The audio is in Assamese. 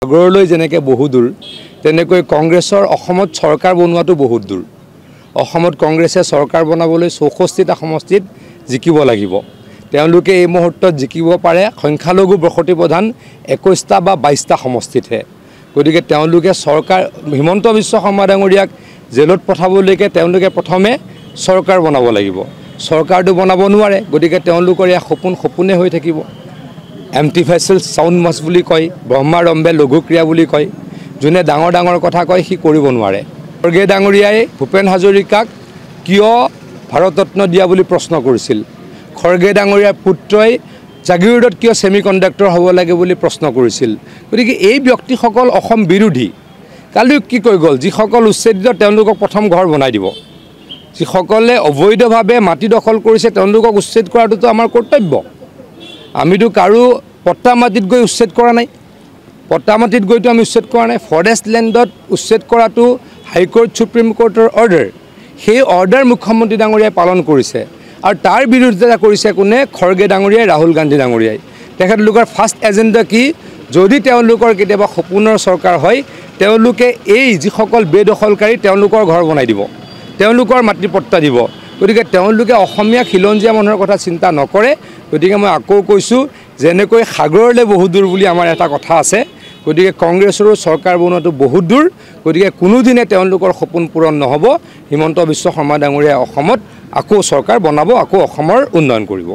সাগৰলৈ যেনেকৈ বহু দূৰ তেনেকৈ কংগ্ৰেছৰ অসমত চৰকাৰ বনোৱাটো বহুত দূৰ। অসমত কংগ্ৰেছে চৰকাৰ বনাবলৈ 64টা সমষ্টিত জিকিব লাগিব। তেওঁলোকে এই মুহূৰ্তত জিকিব পাৰে সংখ্যালঘু বসতি প্ৰধান 21টা বা 22টা সমষ্টিতহে। গতিকে তেওঁলোকে চৰকাৰ হিমন্ত বিশ্ব শৰ্মা ডাঙৰীয়াক জেলত পঠাবলৈকে তেওঁলোকে প্ৰথমে চৰকাৰ বনাব লাগিব। চৰকাৰটো বনাব নোৱাৰে, গতিকে তেওঁলোকৰ এই সপোনে হৈ থাকিব। এমটি ভেছেল চাউণ্ড মাছ বুলি কয়, ব্ৰহ্মাৰম্ভে লঘু ক্ৰিয়া বুলি কয়। যোনে ডাঙৰ ডাঙৰ কথা কয় সি কৰিব নোৱাৰে। খৰ্গে ডাঙৰীয়াই ভূপেন হাজৰিকাক কিয় ভাৰতৰত্ন দিয়া বুলি প্ৰশ্ন কৰিছিল। খৰ্গে ডাঙৰীয়াৰ পুত্ৰই জাগিৰোডত কিয় ছেমি কণ্ডাক্টৰ হ'ব লাগে বুলি প্ৰশ্ন কৰিছিল। গতিকে এই ব্যক্তিসকল অসম বিৰোধী। কালি কি কৈ গ'ল, যিসকল উচ্ছেদিত তেওঁলোকক প্ৰথম ঘৰ বনাই দিব। যিসকলে অবৈধভাৱে মাটি দখল কৰিছে তেওঁলোকক উচ্ছেদ কৰাটোতো আমাৰ কৰ্তব্য। আমিতো কাৰো পট্টা মাটিত গৈ উচ্ছেদ কৰা নাই। পট্টা মাটিত গৈতো আমি উচ্ছেদ কৰা নাই। ফৰেষ্ট লেণ্ডত উচ্ছেদ কৰাটো হাইকোৰ্ট সুপ্ৰিম কোৰ্টৰ অৰ্ডাৰ। সেই অৰ্ডাৰ মুখ্যমন্ত্ৰী ডাঙৰীয়াই পালন কৰিছে আৰু তাৰ বিৰোধিতা কৰিছে কোনে? খৰ্গে ডাঙৰীয়াই, ৰাহুল গান্ধী ডাঙৰীয়াই। তেখেতলোকৰ ফাৰ্ষ্ট এজেণ্ডা কি? যদি তেওঁলোকৰ কেতিয়াবা সপোনৰ চৰকাৰ হয়, তেওঁলোকে এই যিসকল বেদখলকাৰী তেওঁলোকৰ ঘৰ বনাই দিব, তেওঁলোকৰ মাটি পট্টা দিব। গতিকে তেওঁলোকে অসমীয়া খিলঞ্জীয়া মানুহৰ কথা চিন্তা নকৰে। গতিকে মই আকৌ কৈছোঁ, যেনেকৈ সাগৰলৈ বহুত দূৰ বুলি আমাৰ এটা কথা আছে, গতিকে কংগ্ৰেছৰো চৰকাৰ বনোৱাটো বহুত দূৰ। গতিকে কোনোদিনে তেওঁলোকৰ সপোন পূৰণ নহ'ব। হিমন্ত বিশ্ব শৰ্মা ডাঙৰীয়াই অসমত আকৌ চৰকাৰ বনাব, আকৌ অসমৰ উন্নয়ন কৰিব।